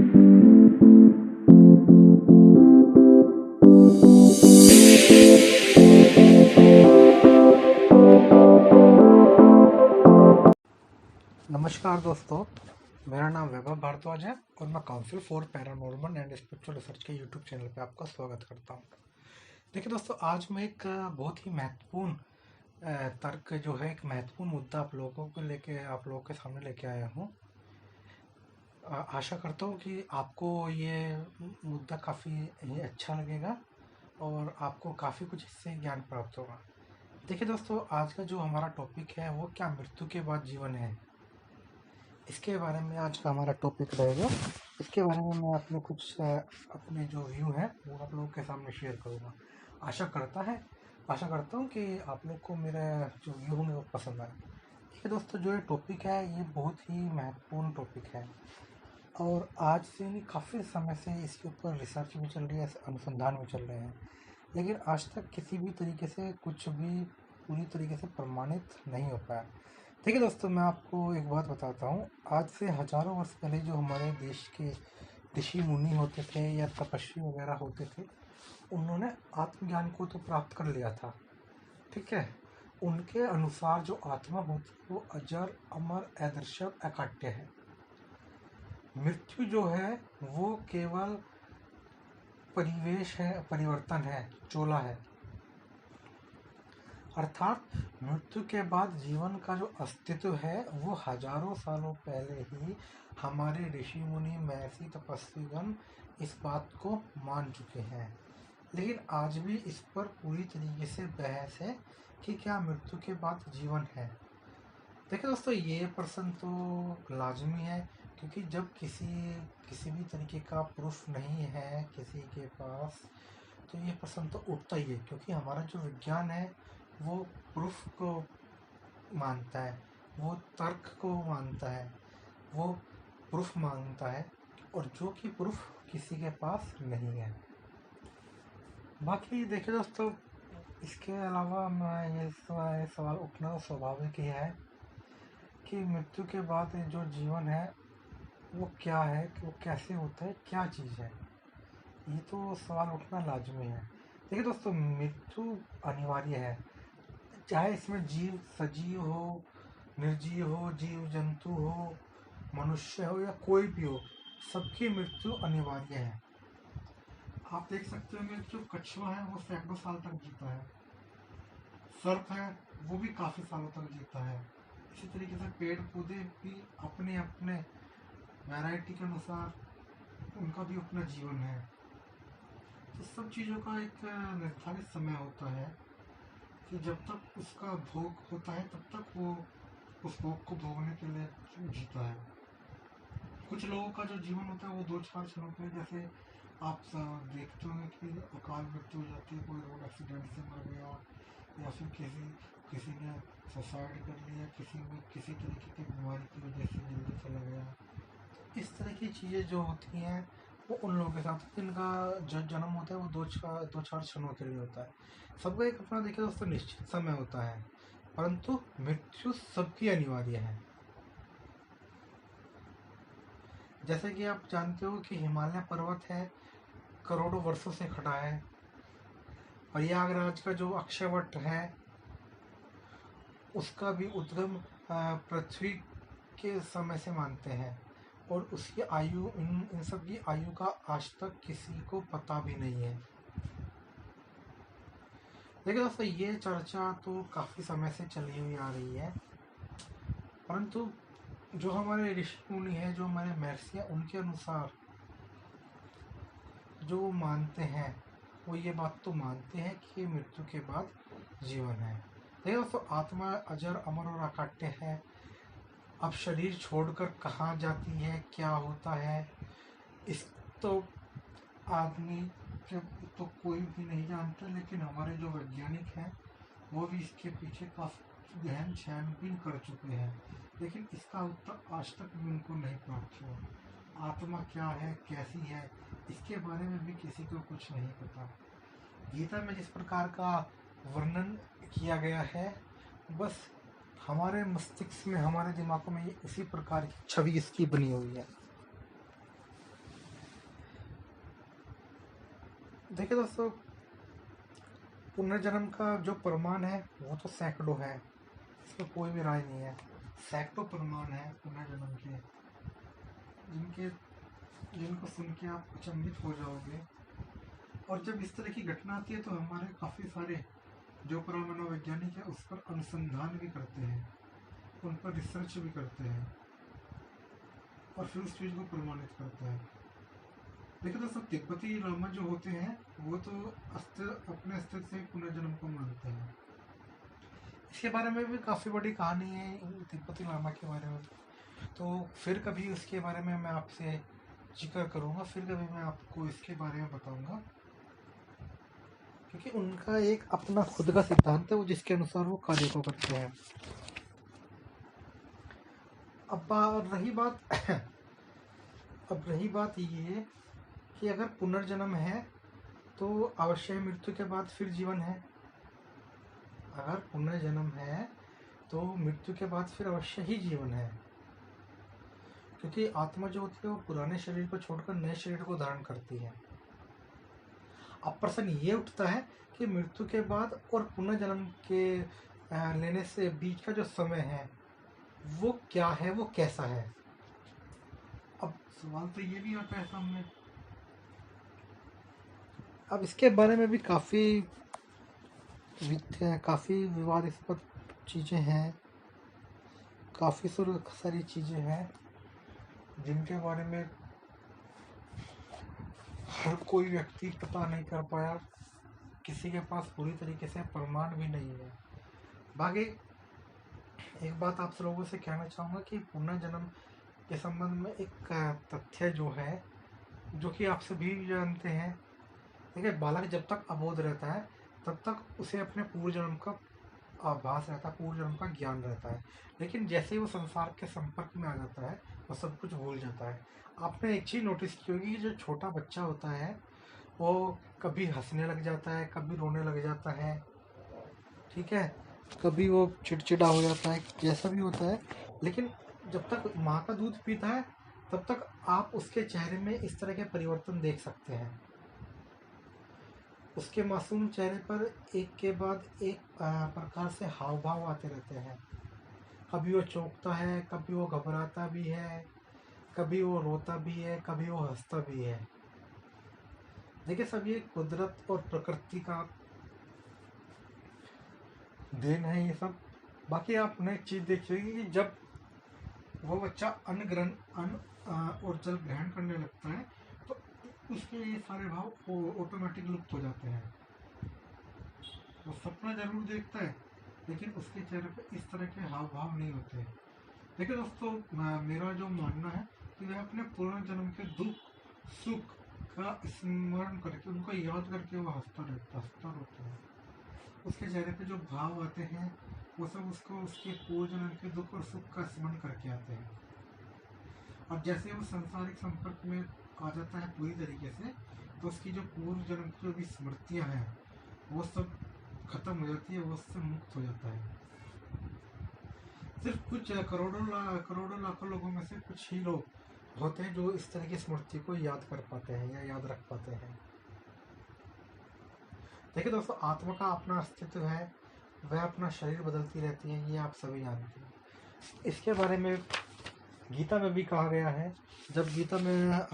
नमस्कार दोस्तों, मेरा नाम वैभव भारद्वाज है और मैं council for paranormal and spiritual research के यूट्यूब चैनल पे आपका स्वागत करता हूँ। देखिए दोस्तों, आज मैं एक बहुत ही महत्वपूर्ण तर्क जो है एक महत्वपूर्ण मुद्दा आप लोगों के सामने लेके आया हूँ। आशा करता हूँ कि आपको ये मुद्दा काफ़ी अच्छा लगेगा और आपको काफ़ी कुछ इससे ज्ञान प्राप्त होगा। देखिए दोस्तों, आज का जो हमारा टॉपिक है वो क्या मृत्यु के बाद जीवन है, इसके बारे में आज का हमारा टॉपिक रहेगा। इसके बारे में मैं अपने जो व्यू है वो आप लोगों के सामने शेयर करूँगा। आशा करता हूँ कि आप लोग को मेरा जो व्यू है वो पसंद आए। देखिए दोस्तों, जो ये टॉपिक है ये बहुत ही महत्वपूर्ण टॉपिक है और आज से नहीं काफ़ी समय से इसके ऊपर रिसर्च भी चल रही है, अनुसंधान भी चल रहे हैं, लेकिन आज तक किसी भी तरीके से कुछ भी पूरी तरीके से प्रमाणित नहीं हो पाया। देखिए दोस्तों, मैं आपको एक बात बताता हूँ। आज से हजारों वर्ष पहले जो हमारे देश के ऋषि मुनि होते थे या तपस्वी वगैरह होते थे, उन्होंने आत्मज्ञान को तो प्राप्त कर लिया था, ठीक है। उनके अनुसार जो आत्मा होती है वो अजर, अमर, अदृश्य, अकाट्य है। मृत्यु जो है वो केवल परिवेश है, परिवर्तन है, चोला है। अर्थात मृत्यु के बाद जीवन का जो अस्तित्व है वो हजारों सालों पहले ही हमारे ऋषि मुनि, महर्षि, तपस्वीगण इस बात को मान चुके हैं। लेकिन आज भी इस पर पूरी तरीके से बहस है कि क्या मृत्यु के बाद जीवन है। देखिए दोस्तों, ये प्रश्न तो लाजमी है, क्योंकि जब किसी भी तरीके का प्रूफ नहीं है किसी के पास, तो ये प्रश्न तो उठता ही है। क्योंकि हमारा जो विज्ञान है वो प्रूफ को मानता है, वो तर्क को मानता है, वो प्रूफ मांगता है, और जो कि प्रूफ किसी के पास नहीं है। बाकी देखिए दोस्तों, इसके अलावा मैं ये सवाल उठना स्वाभाविक ही है कि मृत्यु के बाद जो जीवन है वो क्या है, वो कैसे होता है, क्या चीज़ है, ये तो सवाल उठना लाजमी है। देखिए दोस्तों, मृत्यु अनिवार्य है, चाहे इसमें जीव सजीव हो, निर्जीव हो, जीव जंतु हो, मनुष्य हो या कोई भी हो, सबकी मृत्यु अनिवार्य है। आप देख सकते हो, जो कछुआ है वो सैकड़ों साल तक जीता है, सर्प है वो भी काफी सालों तक जीता है। इसी तरीके से पेड़ पौधे भी अपने अपने वैरायटी के अनुसार उनका भी अपना जीवन है। तो सब चीज़ों का एक निर्धारित समय होता है कि जब तक उसका भोग होता है तब तक वो उस भोग को भोगने के लिए जीता है। कुछ लोगों का जो जीवन होता है वो 2-4 क्षणों के लिए, जैसे आप देखते होंगे कि अकाल मृत्यु हो जाती है, कोई रोड एक्सीडेंट से मर गया या फिर किसी ने सुसाइड कर लिया, किसी तरीके की बीमारी की वजह से जल्दी चला गया। इस तरह की चीज़ें जो होती हैं वो उन लोगों के साथ, जिनका जो जन्म होता है वो 2-4 क्षणों के लिए होता है। सबका एक अपना देखिए दोस्तों निश्चित समय होता है, परंतु मृत्यु सबकी अनिवार्य है। जैसे कि आप जानते हो कि हिमालय पर्वत है, करोड़ों वर्षों से खड़ा है। प्रयागराज का जो अक्षयवट है उसका भी उद्गम पृथ्वी के समय से मानते हैं, और उसकी आयु, इन सब की आयु का आज तक किसी को पता भी नहीं है। देखिए दोस्तों, ये चर्चा तो काफ़ी समय से चली हुई आ रही है, परंतु जो हमारे ऋषि मुनि है, जो हमारे महर्षि हैं, उनके अनुसार जो मानते हैं वो ये बात तो मानते हैं कि मृत्यु के बाद जीवन है। देखिए दोस्तों, आत्मा अजर, अमर और अकाट्य है। अब शरीर छोड़कर कहाँ जाती है, क्या होता है, इस तो आदमी तो कोई भी नहीं जानता, लेकिन हमारे जो वैज्ञानिक हैं वो भी इसके पीछे काफ़ी गहन छानबीन कर चुके हैं, लेकिन इसका उत्तर आज तक भी उनको नहीं प्राप्त हुआ। आत्मा क्या है, कैसी है, इसके बारे में भी किसी को कुछ नहीं पता। गीता में जिस प्रकार का वर्णन किया गया है, बस हमारे मस्तिष्क में, हमारे दिमागों में उसी प्रकार की छवि इसकी बनी हुई है। देखिए दोस्तों, पुनर्जन्म का जो प्रमाण है वो तो सैकड़ों है, इसमें कोई भी राय नहीं है। सैकड़ों प्रमाण है पुनर्जन्म के, जिनके जिनको सुन के आप अचंभित हो जाओगे। और जब इस तरह की घटना आती है तो हमारे काफ़ी सारे जो मनोवैज्ञानिक है उस पर अनुसंधान भी करते हैं, उन पर रिसर्च भी करते हैं और फिर उस चीज़ को प्रमाणित करते हैं। देखिए दोस्तों, तिब्बती लामा जो होते हैं वो तो अपने अस्तित्व से पुनर्जन्म को मानते हैं। इसके बारे में भी काफ़ी बड़ी कहानी है तिब्बती लामा के बारे में, तो फिर कभी उसके बारे में मैं आपसे जिक्र करूँगा, फिर कभी मैं आपको इसके बारे में बताऊँगा, क्योंकि उनका एक अपना खुद का सिद्धांत है वो, जिसके अनुसार वो कार्य को करते हैं। अब रही बात ये कि अगर पुनर्जन्म है तो अवश्य मृत्यु के बाद फिर जीवन है। अगर पुनर्जन्म है तो मृत्यु के बाद फिर अवश्य ही जीवन है, क्योंकि आत्मा जो होती है वो पुराने शरीर को छोड़कर नए शरीर को धारण करती है। अब प्रश्न ये उठता है कि मृत्यु के बाद और पुनर्जन्म के लेने से बीच का जो समय है वो क्या है, वो कैसा है। अब सवाल तो ये भी आता है सामने। अब इसके बारे में भी काफ़ी विवादास्पद चीज़ें हैं, काफ़ी सारी चीज़ें हैं जिनके बारे में हर कोई व्यक्ति पता नहीं कर पाया, किसी के पास पूरी तरीके से प्रमाण भी नहीं है। बाकी एक बात आप लोगों से कहना चाहूँगा कि पुनर्जन्म के संबंध में एक तथ्य जो है, जो कि आप सभी जानते हैं। देखिए, बालक जब तक अबोध रहता है तब तक उसे अपने पूर्व जन्म का आभास रहता है, पूर्व जन्म का ज्ञान रहता है, लेकिन जैसे ही वो संसार के संपर्क में आ जाता है वो सब कुछ भूल जाता है। आपने एक चीज़ नोटिस की होगी कि जो छोटा बच्चा होता है वो कभी हंसने लग जाता है, कभी रोने लग जाता है, ठीक है, कभी वो चिड़चिड़ा हो जाता है, जैसा भी होता है, लेकिन जब तक माँ का दूध पीता है तब तक आप उसके चेहरे में इस तरह के परिवर्तन देख सकते हैं। उसके मासूम चेहरे पर एक के बाद एक प्रकार से हाव भाव आते रहते हैं। कभी वो चौंकता है, कभी वो घबराता भी है, कभी वो रोता भी है, कभी वो हंसता भी है। देखिए, सब ये कुदरत और प्रकृति का देन है ये सब। बाकी आपने एक चीज़ देखी होगी कि जब वो बच्चा अन्न और जल ग्रहण करने लगता है तो उसके ये सारे भाव ऑटोमेटिक लुप्त हो जाते हैं। वो सपना जरूर देखता है लेकिन उसके चेहरे पे इस तरह के हाव भाव नहीं होते। देखिए दोस्तों, मेरा जो मानना है कि वह अपने पुनर्जन्म के दुख सुख का स्मरण करके, उनको याद करके वो हंसता रोता है। उसके चेहरे पे जो भाव आते हैं वो सब उसको उसके पूर्व जन्म के दुख और सुख का स्मरण करके आते हैं। और जैसे वो संसारिक संपर्क में आ जाता है पूरी तरीके से, तो उसकी जो पूर्व जन्म की जो भी स्मृतियाँ हैं वो सब खत्म हो जाती है, वो उससे मुक्त हो जाता है। सिर्फ कुछ करोड़ों लाखों लोगों में से कुछ ही लोग होते हैं जो इस तरह की स्मृति को याद कर पाते हैं या याद रख पाते हैं। देखिए दोस्तों, आत्मा का अपना अस्तित्व है, वह अपना शरीर बदलती रहती है, ये आप सभी जानते हैं। इसके बारे में गीता में भी कहा गया है। जब गीता में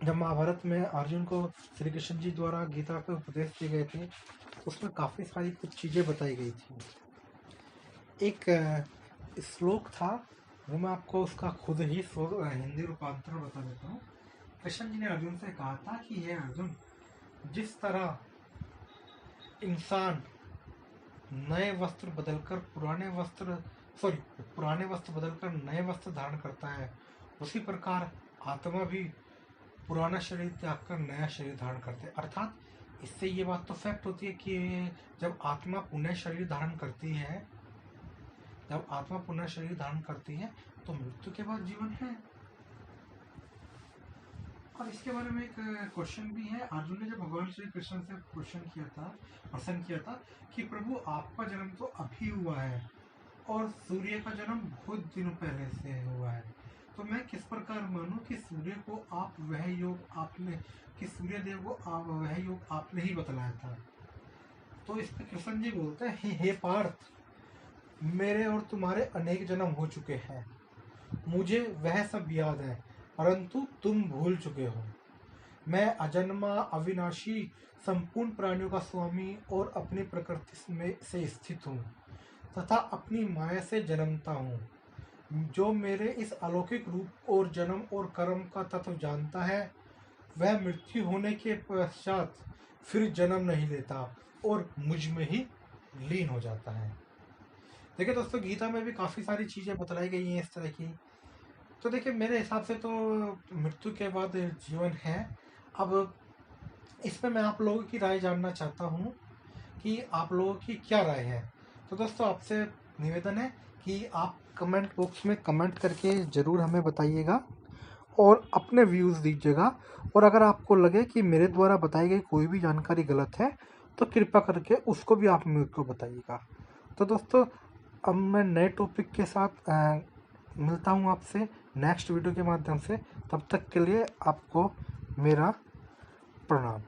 जब महाभारत में अर्जुन को श्री कृष्ण जी द्वारा गीता के उपदेश दिए गए थे, उसमें काफ़ी सारी कुछ चीज़ें बताई गई थी। एक श्लोक था, वो मैं आपको उसका खुद ही हिंदी रूपांतर बता देता हूँ। कृष्ण जी ने अर्जुन से कहा था कि हे अर्जुन, जिस तरह इंसान नए वस्त्र बदलकर पुराने वस्त्र बदलकर नए वस्त्र धारण करता है, उसी प्रकार आत्मा भी पुराना शरीर त्याग कर नया शरीर धारण करते हैं। अर्थात इससे ये बात तो फैक्ट होती है कि जब आत्मा पुनः शरीर धारण करती है तो मृत्यु के बाद जीवन है। और इसके बारे में एक क्वेश्चन भी है। अर्जुन ने जब भगवान श्री कृष्ण से प्रश्न किया था कि प्रभु, आपका जन्म तो अभी हुआ है और सूर्य का जन्म बहुत दिनों पहले से हुआ है, तो मैं किस प्रकार मानूं कि सूर्य को आप वह योग आपने कि सूर्यदेव को आप वह योग आपने ही बतलाया था। तो इस पे कृष्ण जी बोलते हैं, हे पार्थ, मेरे और तुम्हारे अनेक जन्म हो चुके हैं, मुझे वह सब याद है, परंतु तुम भूल चुके हो। मैं अजन्मा, अविनाशी, संपूर्ण प्राणियों का स्वामी और अपनी प्रकृति में से स्थित हूँ तथा अपनी माया से जन्मता हूँ। जो मेरे इस अलौकिक रूप और जन्म और कर्म का तत्व जानता है, वह मृत्यु होने के पश्चात फिर जन्म नहीं लेता और मुझ में ही लीन हो जाता है। देखिए दोस्तों, गीता में भी काफ़ी सारी चीज़ें बतलाई गई हैं इस तरह की। तो देखिए, मेरे हिसाब से तो मृत्यु के बाद जीवन है। अब इसमें मैं आप लोगों की राय जानना चाहता हूँ कि आप लोगों की क्या राय है। तो दोस्तों, आपसे निवेदन है कि आप कमेंट बॉक्स में कमेंट करके ज़रूर हमें बताइएगा और अपने व्यूज़ दीजिएगा। और अगर आपको लगे कि मेरे द्वारा बताई गई कोई भी जानकारी गलत है तो कृपया करके उसको भी आप मेरे को बताइएगा। तो दोस्तों, अब मैं नए टॉपिक के साथ मिलता हूँ आपसे नेक्स्ट वीडियो के माध्यम से। तब तक के लिए आपको मेरा प्रणाम।